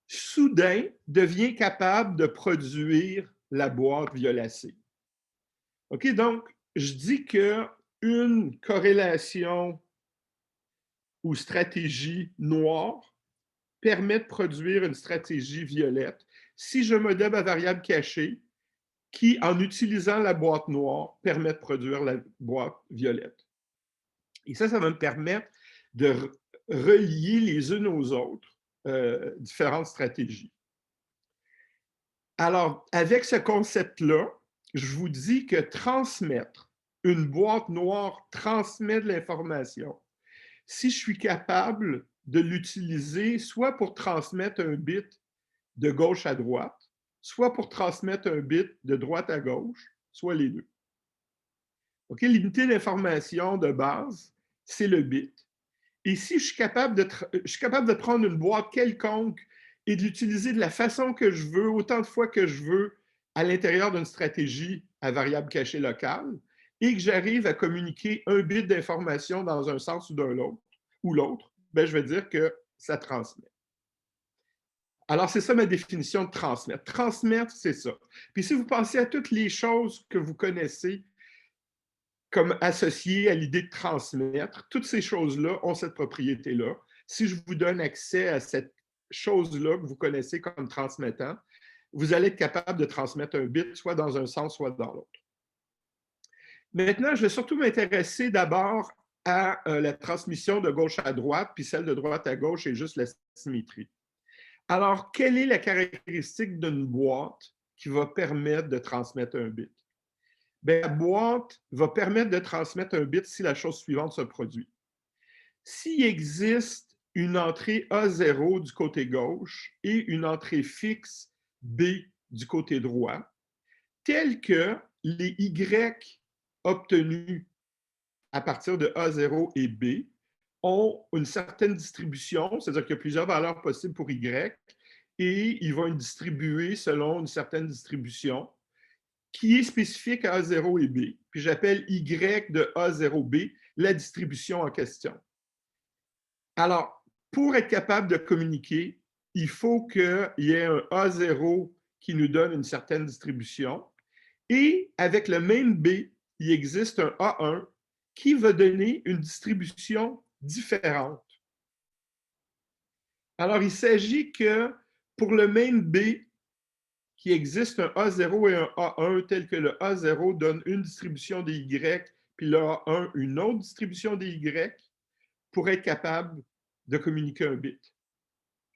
soudain devient capable de produire la boîte violacée. OK, donc, je dis qu'une corrélation ou stratégie noire permet de produire une stratégie violette si je modèle ma variable cachée qui, en utilisant la boîte noire, permet de produire la boîte violette. Et ça va me permettre de relier les unes aux autres différentes stratégies. Alors, avec ce concept-là, je vous dis que transmettre, une boîte noire transmet de l'information. Si je suis capable de l'utiliser soit pour transmettre un bit de gauche à droite, soit pour transmettre un bit de droite à gauche, soit les deux. OK? L'unité d'information de base, c'est le bit. Et si je suis capable de prendre une boîte quelconque et de l'utiliser de la façon que je veux, autant de fois que je veux, à l'intérieur d'une stratégie à variable cachée locale, et que j'arrive à communiquer un bit d'information dans un sens ou l'autre, ben, je vais dire que ça transmet. Alors, c'est ça ma définition de transmettre. Transmettre, c'est ça. Puis si vous pensez à toutes les choses que vous connaissez comme associées à l'idée de transmettre, toutes ces choses-là ont cette propriété-là. Si je vous donne accès à cette chose-là que vous connaissez comme transmettant, vous allez être capable de transmettre un bit soit dans un sens, soit dans l'autre. Maintenant, je vais surtout m'intéresser d'abord à la transmission de gauche à droite, puis celle de droite à gauche et juste la symétrie. Alors, quelle est la caractéristique d'une boîte qui va permettre de transmettre un bit? Bien, la boîte va permettre de transmettre un bit si la chose suivante se produit. S'il existe une entrée A0 du côté gauche et une entrée fixe B du côté droit, tels que les Y obtenus à partir de A0 et B ont une certaine distribution, c'est-à-dire qu'il y a plusieurs valeurs possibles pour Y, et ils vont être distribués selon une certaine distribution qui est spécifique à A0 et B. Puis j'appelle Y de A0B la distribution en question. Alors, pour être capable de communiquer, il faut qu'il y ait un A0 qui nous donne une certaine distribution. Et avec le même B, il existe un A1 qui va donner une distribution différente. Alors, il s'agit que pour le même B, qu'il existe un A0 et un A1, tel que le A0 donne une distribution des Y, puis le A1 une autre distribution des Y, pour être capable de communiquer un bit.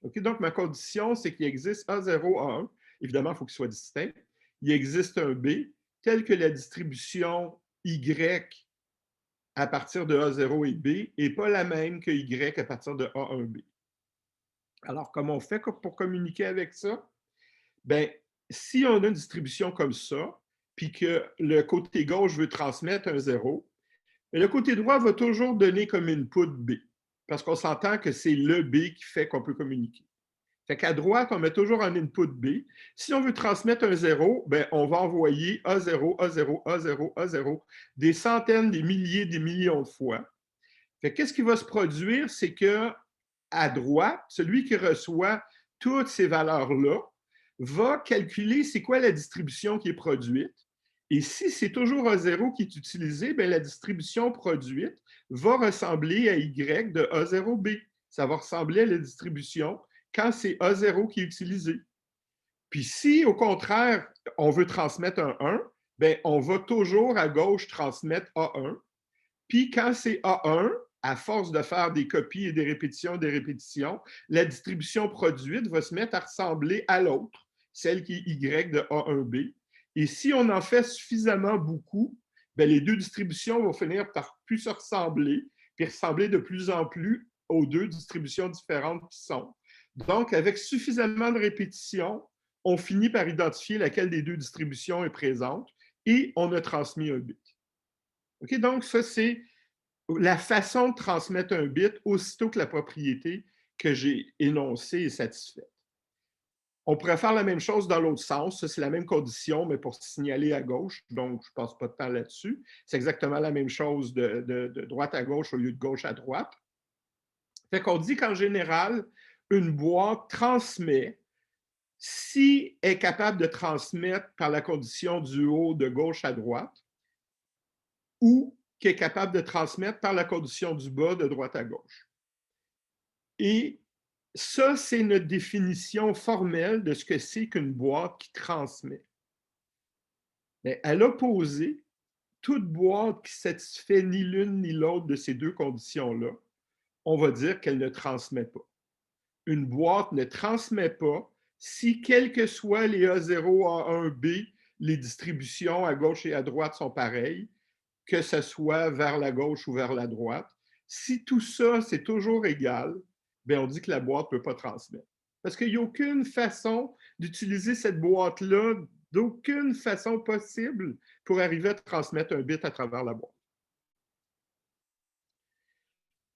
Okay? Donc, ma condition, c'est qu'il existe A0, A1. Évidemment, il faut qu'il soit distinct. Il existe un B, tel que la distribution Y à partir de A0 et B n'est pas la même que Y à partir de A1B. Alors, comment on fait pour communiquer avec ça? Bien, si on a une distribution comme ça, puis que le côté gauche veut transmettre un 0, le côté droit va toujours donner comme input B, parce qu'on s'entend que c'est le B qui fait qu'on peut communiquer. Fait qu'à droite, on met toujours un input B. Si on veut transmettre un 0, ben, on va envoyer A0, A0, A0, A0 des centaines, des milliers, des millions de fois. Fait qu'est-ce qui va se produire? C'est que à droite, celui qui reçoit toutes ces valeurs-là va calculer c'est quoi la distribution qui est produite. Et si c'est toujours A0 qui est utilisé, bien, la distribution produite va ressembler à Y de A0B. Ça va ressembler à la distribution quand c'est A0 qui est utilisé. Puis si, au contraire, on veut transmettre un 1, bien, on va toujours à gauche transmettre A1. Puis quand c'est A1, à force de faire des copies et des répétitions, la distribution produite va se mettre à ressembler à l'autre, celle qui est Y de A1B. Et si on en fait suffisamment beaucoup, bien, les deux distributions vont finir par plus se ressembler, puis ressembler de plus en plus aux deux distributions différentes qui sont. Donc, avec suffisamment de répétitions, on finit par identifier laquelle des deux distributions est présente et on a transmis un bit. OK, donc, ça, c'est la façon de transmettre un bit aussitôt que la propriété que j'ai énoncée est satisfaite. On pourrait faire la même chose dans l'autre sens. Ça, c'est la même condition, mais pour signaler à gauche. Donc, je ne passe pas de temps là-dessus. C'est exactement la même chose de droite à gauche au lieu de gauche à droite. Fait qu'on dit qu'en général, une boîte transmet si elle est capable de transmettre par la condition du haut de gauche à droite ou qu'elle est capable de transmettre par la condition du bas de droite à gauche. Et ça, c'est notre définition formelle de ce que c'est qu'une boîte qui transmet. Mais à l'opposé, toute boîte qui satisfait ni l'une ni l'autre de ces deux conditions-là, on va dire qu'elle ne transmet pas. Une boîte ne transmet pas si, quels que soient les A0, A1B, les distributions à gauche et à droite sont pareilles, que ce soit vers la gauche ou vers la droite. Si tout ça, c'est toujours égal, bien, on dit que la boîte ne peut pas transmettre. Parce qu'il n'y a aucune façon d'utiliser cette boîte-là, d'aucune façon possible pour arriver à transmettre un bit à travers la boîte.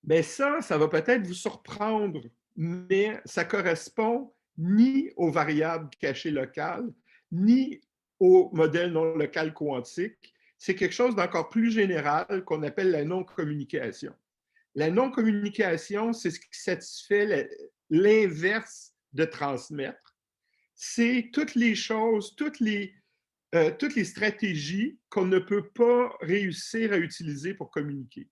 Bien, ça va peut-être vous surprendre, mais ça ne correspond ni aux variables cachées locales, ni au modèle non local quantique. C'est quelque chose d'encore plus général qu'on appelle la non-communication. La non-communication, c'est ce qui satisfait l'inverse de transmettre. C'est toutes les choses, toutes les stratégies qu'on ne peut pas réussir à utiliser pour communiquer.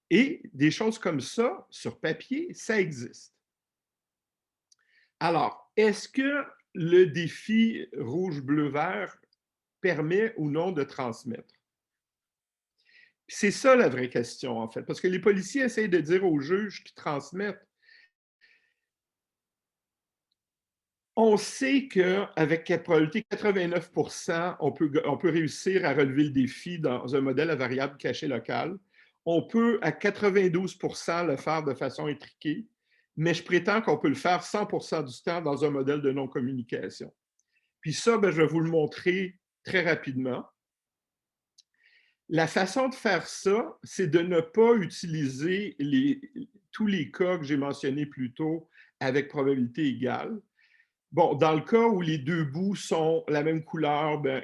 Et des choses comme ça, sur papier, ça existe. Alors, est-ce que le défi rouge-bleu-vert permet ou non de transmettre? C'est ça la vraie question, en fait, parce que les policiers essayent de dire aux juges qui transmettent. On sait qu'avec probabilité 89 on peut réussir à relever le défi dans un modèle à variable cachée locale. On peut à 92 le faire de façon étriquée, mais je prétends qu'on peut le faire 100 du temps dans un modèle de non-communication. Puis ça, ben, je vais vous le montrer très rapidement. La façon de faire ça, c'est de ne pas utiliser tous les cas que j'ai mentionnés plus tôt avec probabilité égale. Bon, dans le cas où les deux bouts sont la même couleur, ben,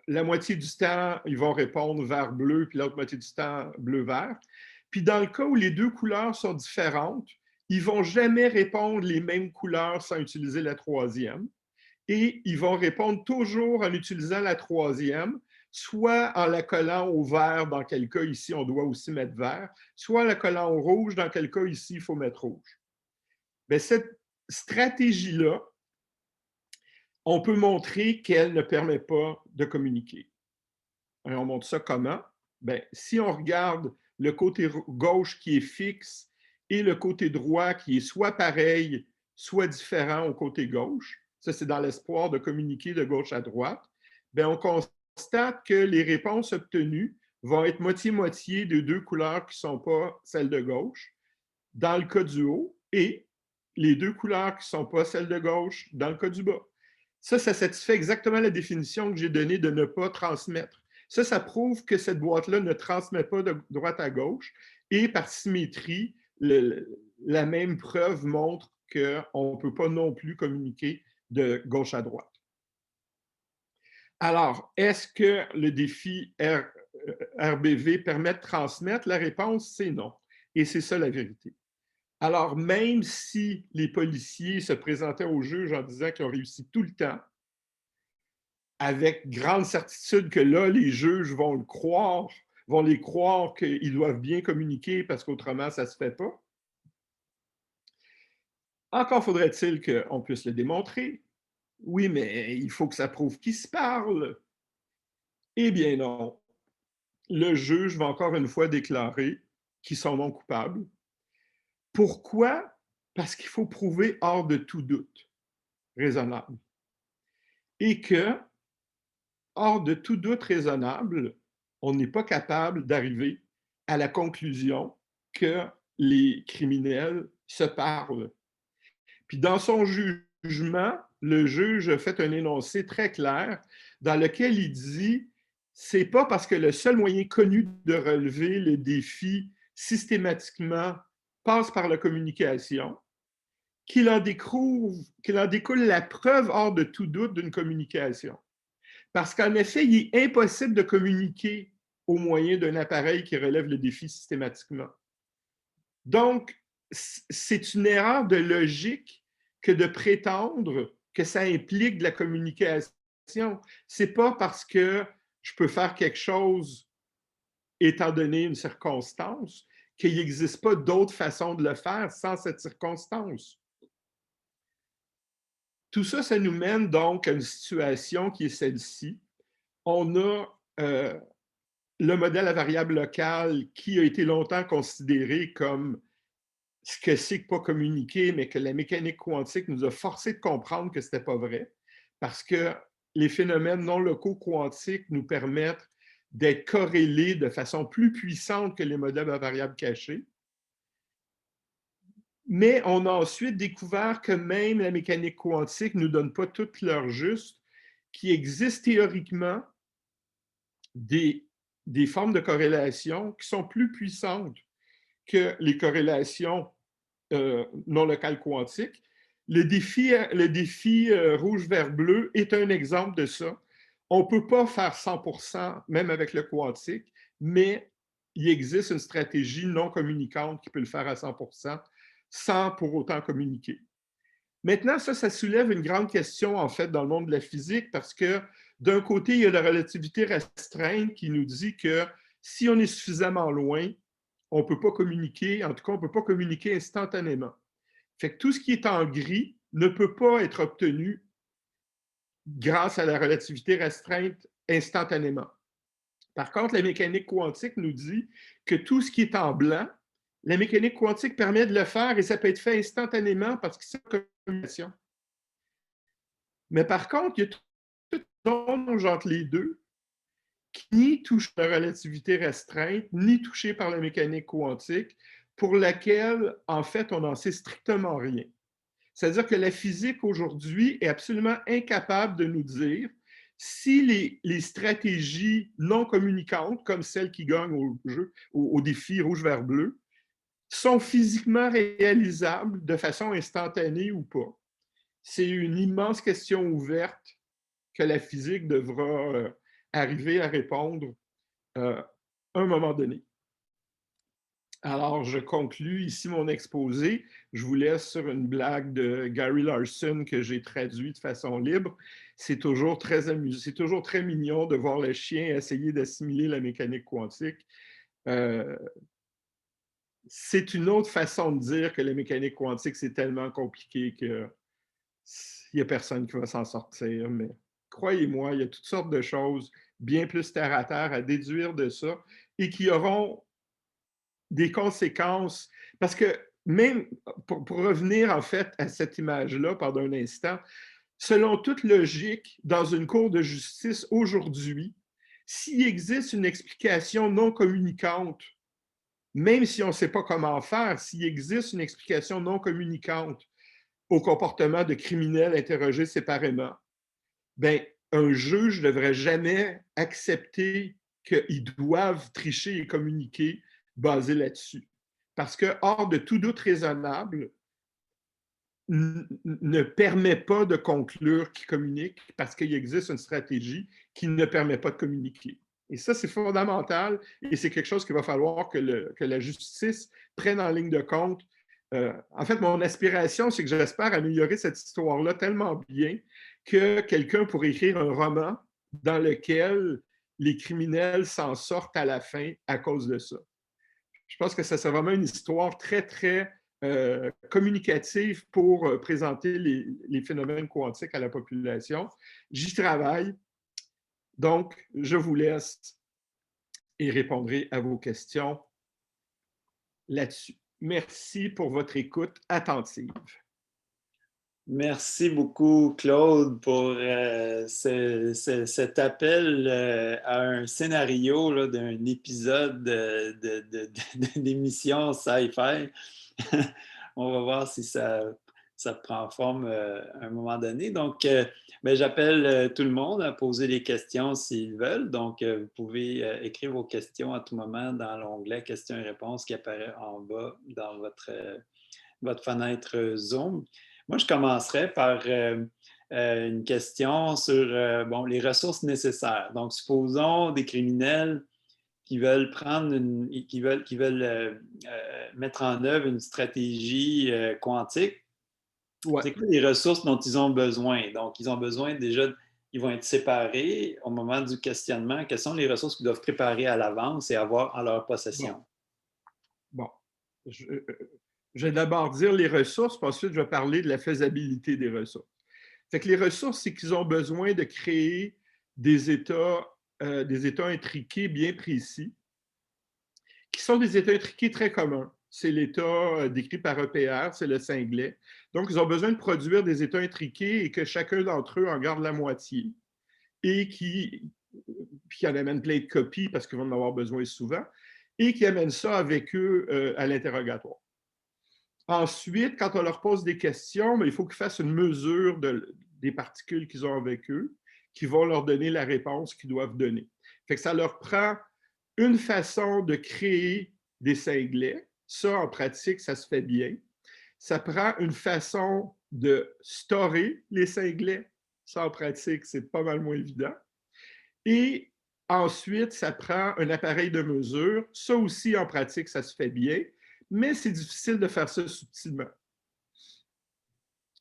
la moitié du temps, ils vont répondre vert bleu, puis l'autre moitié du temps bleu-vert. Puis dans le cas où les deux couleurs sont différentes, ils ne vont jamais répondre les mêmes couleurs sans utiliser la troisième. Et ils vont répondre toujours en utilisant la troisième, soit en la collant au vert, dans quel cas ici on doit aussi mettre vert, soit en la collant au rouge, dans quel cas ici il faut mettre rouge. Bien, cette stratégie-là, on peut montrer qu'elle ne permet pas de communiquer. Et on montre ça comment? Bien, si on regarde le côté gauche qui est fixe et le côté droit qui est soit pareil, soit différent au côté gauche, ça c'est dans l'espoir de communiquer de gauche à droite, bien, on constate que les réponses obtenues vont être moitié-moitié de deux couleurs qui ne sont pas celles de gauche. dans le cas du haut et les deux couleurs qui ne sont pas celles de gauche dans le cas du bas. Ça satisfait exactement la définition que j'ai donnée de ne pas transmettre. Ça prouve que cette boîte-là ne transmet pas de droite à gauche et par symétrie, la même preuve montre qu'on ne peut pas non plus communiquer de gauche à droite. Alors, est-ce que le défi RBV permet de transmettre? La réponse, c'est non. Et c'est ça la vérité. Alors, même si les policiers se présentaient au juge en disant qu'ils ont réussi tout le temps, avec grande certitude que là, les juges vont le croire, vont les croire qu'ils doivent bien communiquer parce qu'autrement, ça ne se fait pas. Encore faudrait-il qu'on puisse le démontrer. Oui, mais il faut que ça prouve qu'ils se parlent. Eh bien non. Le juge va encore une fois déclarer qu'ils sont non coupables. Pourquoi? Parce qu'il faut prouver hors de tout doute raisonnable. Et que, hors de tout doute raisonnable, on n'est pas capable d'arriver à la conclusion que les criminels se parlent. Puis dans son jugement, le juge a fait un énoncé très clair dans lequel il dit c'est pas parce que le seul moyen connu de relever le défi systématiquement passe par la communication qu'il en découle la preuve hors de tout doute d'une communication. Parce qu'en effet, il est impossible de communiquer au moyen d'un appareil qui relève le défi systématiquement. Donc, c'est une erreur de logique que de prétendre que ça implique de la communication. C'est pas parce que je peux faire quelque chose étant donné une circonstance qu'il n'existe pas d'autre façon de le faire sans cette circonstance. Tout ça, ça nous mène donc à une situation qui est celle-ci. On a le modèle à variable locale qui a été longtemps considéré comme ce que c'est que pas communiquer, mais que la mécanique quantique nous a forcé de comprendre que ce n'était pas vrai, parce que les phénomènes non locaux quantiques nous permettent d'être corrélés de façon plus puissante que les modèles à variable cachée. Mais on a ensuite découvert que même la mécanique quantique ne nous donne pas toute l'heure juste, qu'il existe théoriquement des formes de corrélation qui sont plus puissantes que les corrélations non locales quantiques. Le défi rouge, vert, bleu est un exemple de ça. On ne peut pas faire 100%, même avec le quantique, mais il existe une stratégie non communicante qui peut le faire à 100% sans pour autant communiquer. Maintenant, ça soulève une grande question, en fait, dans le monde de la physique, parce que d'un côté, il y a la relativité restreinte qui nous dit que si on est suffisamment loin, on ne peut pas communiquer, en tout cas, on ne peut pas communiquer instantanément. Fait que tout ce qui est en gris ne peut pas être obtenu grâce à la relativité restreinte instantanément. Par contre, la mécanique quantique nous dit que tout ce qui est en blanc, la mécanique quantique permet de le faire et ça peut être fait instantanément parce que c'est une communication. Mais par contre, il y a tout un mélange entre les deux qui ni touche la relativité restreinte, ni touché par la mécanique quantique, pour laquelle, en fait, on n'en sait strictement rien. C'est-à-dire que la physique aujourd'hui est absolument incapable de nous dire si les stratégies non communicantes, comme celles qui gagnent au défi rouge, vert, bleu, sont physiquement réalisables de façon instantanée ou pas. C'est une immense question ouverte que la physique devra arriver à répondre à un moment donné. Alors, je conclus ici mon exposé. Je vous laisse sur une blague de Gary Larson que j'ai traduite de façon libre. C'est toujours très amusant, c'est toujours très mignon de voir le chien essayer d'assimiler la mécanique quantique. C'est une autre façon de dire que la mécanique quantique, c'est tellement compliqué qu'il n'y a personne qui va s'en sortir. Mais croyez-moi, il y a toutes sortes de choses bien plus terre à terre à déduire de ça et qui auront des conséquences. Parce que même, pour revenir en fait à cette image-là pendant un instant, selon toute logique, dans une cour de justice aujourd'hui, s'il existe une explication non communicante même si on ne sait pas comment faire, s'il existe une explication non communicante au comportement de criminels interrogés séparément, ben, un juge ne devrait jamais accepter qu'ils doivent tricher et communiquer basé là-dessus. Parce que, hors de tout doute raisonnable, ne permet pas de conclure qu'ils communiquent parce qu'il existe une stratégie qui ne permet pas de communiquer. Et ça, c'est fondamental et c'est quelque chose qu'il va falloir que la justice prenne en ligne de compte. En fait, mon aspiration, c'est que j'espère améliorer cette histoire-là tellement bien que quelqu'un pourrait écrire un roman dans lequel les criminels s'en sortent à la fin à cause de ça. Je pense que ça serait vraiment une histoire très, très communicative pour présenter les phénomènes quantiques à la population. J'y travaille. Donc, je vous laisse et répondrai à vos questions là-dessus. Merci pour votre écoute attentive. Merci beaucoup, Claude, pour cet appel à un scénario d'un épisode d'émission sci-fi. On va voir si ça prend forme à un moment donné. Donc, ben, j'appelle tout le monde à poser des questions s'ils veulent. Donc, vous pouvez écrire vos questions à tout moment dans l'onglet questions et réponses qui apparaît en bas dans votre fenêtre Zoom. Moi, je commencerai par une question sur les ressources nécessaires. Donc, supposons des criminels qui veulent mettre en œuvre une stratégie quantique. Ouais. C'est quoi les ressources dont ils ont besoin? Donc, ils ont besoin déjà, ils vont être séparés au moment du questionnement. Quelles sont les ressources qu'ils doivent préparer à l'avance et avoir en leur possession? Bon. Je vais d'abord dire les ressources, puis ensuite je vais parler de la faisabilité des ressources. Fait que les ressources, c'est qu'ils ont besoin de créer des états intriqués bien précis, qui sont des états intriqués très communs. C'est l'état décrit par EPR, c'est le singlet. Donc, ils ont besoin de produire des états intriqués et que chacun d'entre eux en garde la moitié et qui en amènent plein de copies parce qu'ils vont en avoir besoin souvent et qui amènent ça avec eux à l'interrogatoire. Ensuite, quand on leur pose des questions, il faut qu'ils fassent une mesure des particules qu'ils ont avec eux, qui vont leur donner la réponse qu'ils doivent donner. Fait que ça leur prend une façon de créer des cinglets. Ça, en pratique, ça se fait bien. Ça prend une façon de storer les cinglets. Ça, en pratique, c'est pas mal moins évident. Et ensuite, ça prend un appareil de mesure. Ça aussi, en pratique, ça se fait bien, mais c'est difficile de faire ça subtilement.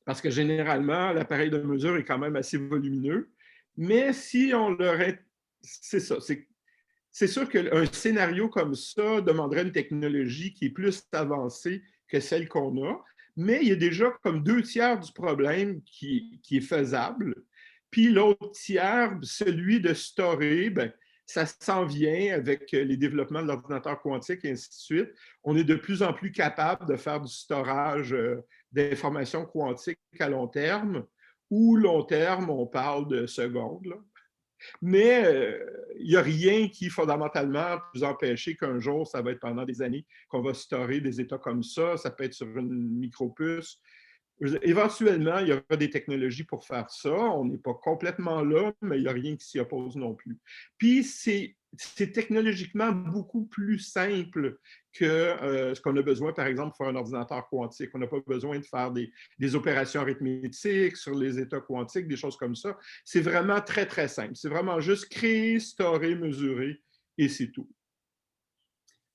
Parce que généralement, l'appareil de mesure est quand même assez volumineux. Mais si on leur... C'est ça. C'est sûr qu'un scénario comme ça demanderait une technologie qui est plus avancée que celle qu'on a, mais il y a déjà comme 2/3 du problème qui est faisable. Puis l'autre tiers, celui de storer, ben, ça s'en vient avec les développements de l'ordinateur quantique et ainsi de suite. On est de plus en plus capable de faire du storage d'informations quantiques à long terme, ou long terme, on parle de secondes, là. Mais il n'y a rien qui, fondamentalement, peut nous empêcher qu'un jour, ça va être pendant des années, qu'on va storer des états comme ça. Ça peut être sur une micropuce. Éventuellement, il y aura des technologies pour faire ça. On n'est pas complètement là, mais il n'y a rien qui s'y oppose non plus. Puis, c'est technologiquement beaucoup plus simple que ce qu'on a besoin, par exemple, pour faire un ordinateur quantique. On n'a pas besoin de faire des opérations arithmétiques sur les états quantiques, des choses comme ça. C'est vraiment très, très simple. C'est vraiment juste créer, storer, mesurer, et c'est tout.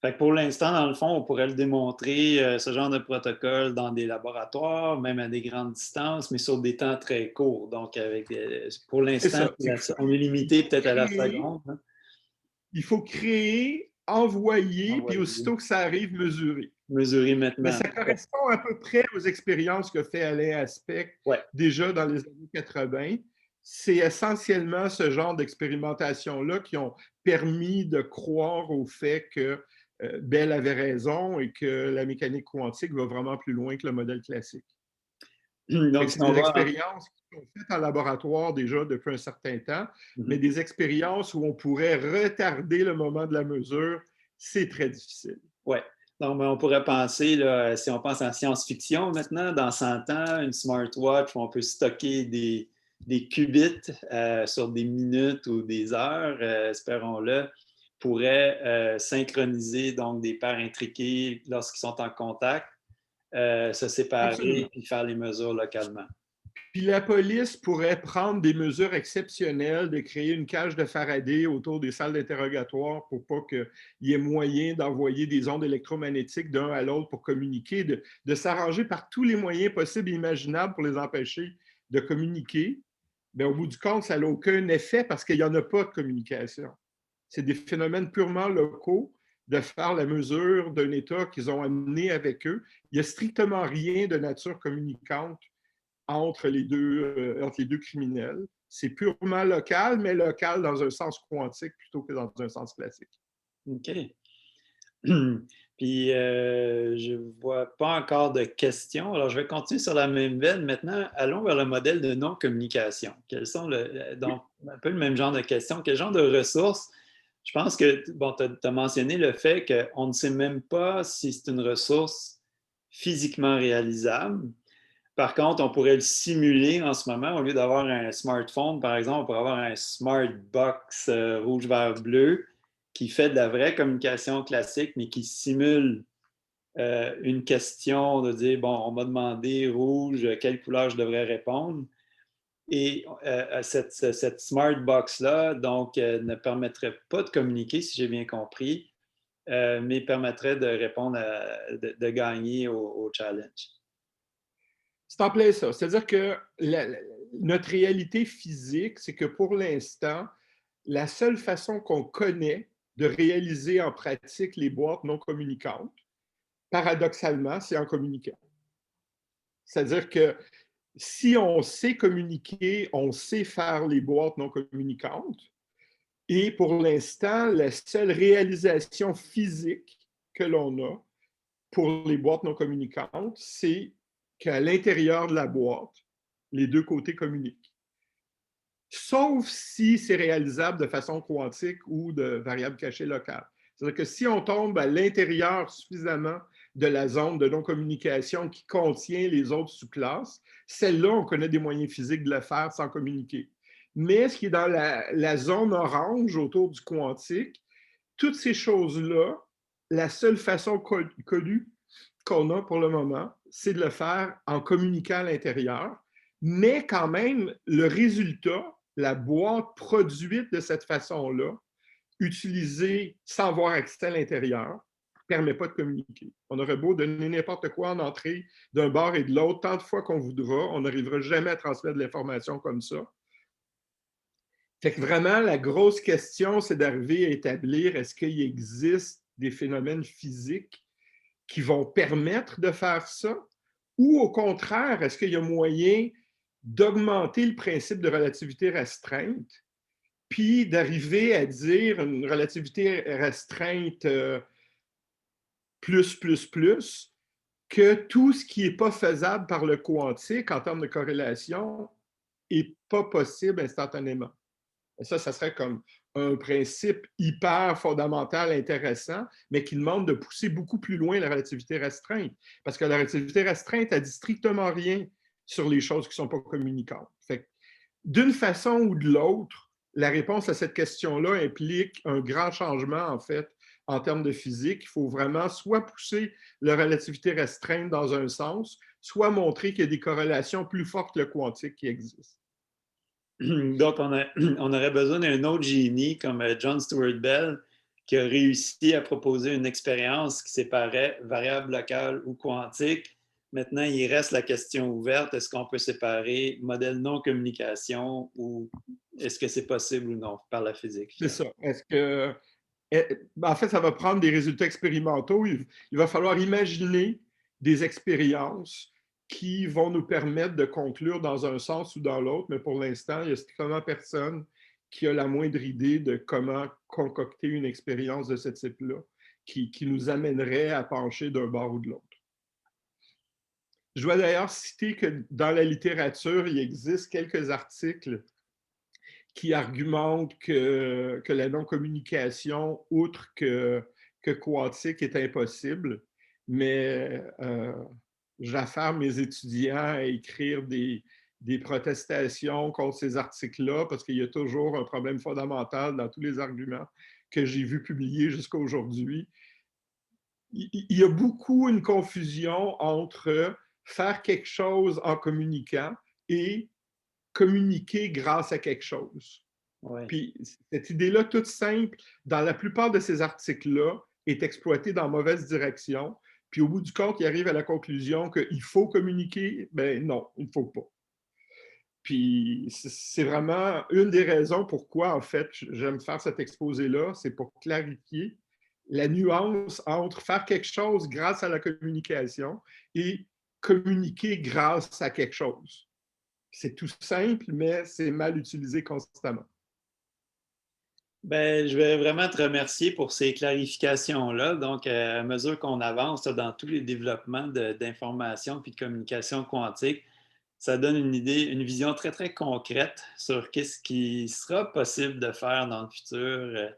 Fait que pour l'instant, dans le fond, on pourrait le démontrer, ce genre de protocole dans des laboratoires, même à des grandes distances, mais sur des temps très courts. Donc, pour l'instant, on est limité peut-être à la seconde. Hein? Il faut créer, envoyer, puis aussitôt que ça arrive, mesurer. Mesurer maintenant. Mais ça correspond à peu près aux expériences que fait Alain Aspect déjà dans les années 80. C'est essentiellement ce genre d'expérimentation-là qui ont permis de croire au fait que Bell avait raison et que la mécanique quantique va vraiment plus loin que le modèle classique. Donc, c'est des expériences qui sont faites en laboratoire déjà depuis un certain temps, mais des expériences où on pourrait retarder le moment de la mesure, c'est très difficile. Ouais. Donc, ben, on pourrait penser, là, si on pense en science-fiction maintenant, dans 100 ans, une smartwatch où on peut stocker des qubits sur des minutes ou des heures, espérons-le, pourrait synchroniser donc des paires intriquées lorsqu'ils sont en contact, se séparer Absolument. puis faire les mesures localement. Puis la police pourrait prendre des mesures exceptionnelles, de créer une cage de Faraday autour des salles d'interrogatoire pour pas qu'il y ait moyen d'envoyer des ondes électromagnétiques d'un à l'autre pour communiquer, de s'arranger par tous les moyens possibles et imaginables pour les empêcher de communiquer. Mais au bout du compte, ça n'a aucun effet parce qu'il n'y en a pas de communication. C'est des phénomènes purement locaux de faire la mesure d'un état qu'ils ont amené avec eux. Il n'y a strictement rien de nature communicante entre les deux criminels. C'est purement local, mais local dans un sens quantique plutôt que dans un sens classique. OK. Puis, je ne vois pas encore de questions. Alors, je vais continuer sur la même veine. Maintenant, allons vers le modèle de non-communication. Quels sont Oui. donc, un peu le même genre de questions. Quel genre de ressources? Je pense que, bon, tu as mentionné le fait qu'on ne sait même pas si c'est une ressource physiquement réalisable. Par contre, on pourrait le simuler en ce moment. Au lieu d'avoir un smartphone, par exemple, on pourrait avoir un smart box rouge, vert, bleu qui fait de la vraie communication classique, mais qui simule une question de dire, bon, on m'a demandé rouge, quelle couleur je devrais répondre. Et cette smart box-là, donc, ne permettrait pas de communiquer, si j'ai bien compris, mais permettrait de répondre, de gagner au challenge. C'est en plein ça. C'est-à-dire que notre réalité physique, c'est que pour l'instant, la seule façon qu'on connaît de réaliser en pratique les boîtes non communicantes, paradoxalement, c'est en communiquant. C'est-à-dire que si on sait communiquer, on sait faire les boîtes non communicantes. Et pour l'instant, la seule réalisation physique que l'on a pour les boîtes non communicantes, c'est qu'à l'intérieur de la boîte, les deux côtés communiquent. Sauf si c'est réalisable de façon quantique ou de variable cachée locale. C'est-à-dire que si on tombe à l'intérieur suffisamment de la zone de non-communication qui contient les autres sous-classes, celle-là, on connaît des moyens physiques de le faire sans communiquer. Mais ce qui est dans la zone orange autour du quantique, toutes ces choses-là, la seule façon connue qu'on a pour le moment, c'est de le faire en communiquant à l'intérieur. Mais quand même, le résultat, la boîte produite de cette façon-là, utilisée sans avoir accès à l'intérieur, ne permet pas de communiquer. On aurait beau donner n'importe quoi en entrée d'un bord et de l'autre, tant de fois qu'on voudra, on n'arrivera jamais à transmettre de l'information comme ça. Fait que vraiment, la grosse question, c'est d'arriver à établir est-ce qu'il existe des phénomènes physiques qui vont permettre de faire ça? Ou au contraire, est-ce qu'il y a moyen d'augmenter le principe de relativité restreinte, puis d'arriver à dire une relativité restreinte plus, que tout ce qui n'est pas faisable par le quantique en termes de corrélation n'est pas possible instantanément. Et ça serait comme un principe hyper fondamental, intéressant, mais qui demande de pousser beaucoup plus loin la relativité restreinte. Parce que la relativité restreinte, elle dit strictement rien sur les choses qui ne sont pas communicantes. D'une façon ou de l'autre, la réponse à cette question-là implique un grand changement, en fait, en termes de physique. Il faut vraiment soit pousser la relativité restreinte dans un sens, soit montrer qu'il y a des corrélations plus fortes que le quantique qui existent. Donc, on aurait besoin d'un autre génie comme John Stuart Bell qui a réussi à proposer une expérience qui séparait variable locale ou quantique. Maintenant, il reste la question ouverte, est-ce qu'on peut séparer modèle non-communication ou est-ce que c'est possible ou non par la physique? C'est ça. Est-ce que en fait, ça va prendre des résultats expérimentaux. Il va falloir imaginer des expériences qui vont nous permettre de conclure dans un sens ou dans l'autre, mais pour l'instant, il n'y a strictement personne qui a la moindre idée de comment concocter une expérience de ce type-là qui nous amènerait à pencher d'un bord ou de l'autre. Je dois d'ailleurs citer que dans la littérature, il existe quelques articles qui argumentent que la non-communication, outre que que quantique est impossible, mais j'affaire mes étudiants à écrire des protestations contre ces articles-là parce qu'il y a toujours un problème fondamental dans tous les arguments que j'ai vus publier jusqu'à aujourd'hui. Il y a beaucoup une confusion entre faire quelque chose en communiquant et communiquer grâce à quelque chose. Oui. Puis cette idée-là, toute simple, dans la plupart de ces articles-là, est exploitée dans la mauvaise direction. Puis au bout du compte, il arrive à la conclusion qu'il faut communiquer. Ben non, il ne faut pas. Puis c'est vraiment une des raisons pourquoi, en fait, j'aime faire cet exposé-là, c'est pour clarifier la nuance entre faire quelque chose grâce à la communication et communiquer grâce à quelque chose. C'est tout simple, mais c'est mal utilisé constamment. Ben, je vais vraiment te remercier pour ces clarifications-là. Donc, à mesure qu'on avance dans tous les développements d'information puis de communication quantique, ça donne une idée, une vision très, très concrète sur qu'est-ce qui sera possible de faire dans le futur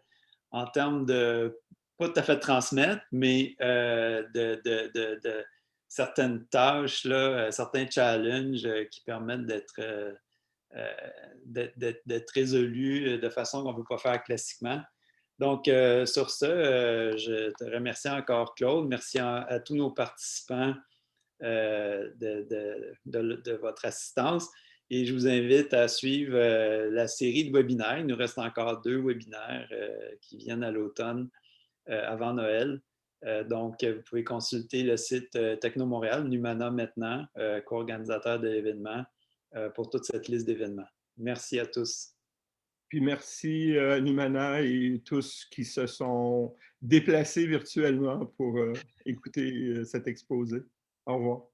en termes de, pas tout à fait transmettre, mais de certaines tâches, là, certains challenges qui permettent euh, d'être résolus de façon qu'on ne peut pas faire classiquement. Donc, sur ce, je te remercie encore, Claude. Merci à tous nos participants de votre assistance. Et je vous invite à suivre la série de webinaires. Il nous reste encore 2 webinaires qui viennent à l'automne avant Noël. Donc, vous pouvez consulter le site Techno Montréal, Numana maintenant, co-organisateur de l'événement, pour toute cette liste d'événements. Merci à tous. Puis merci à Numana et tous qui se sont déplacés virtuellement pour écouter cet exposé. Au revoir.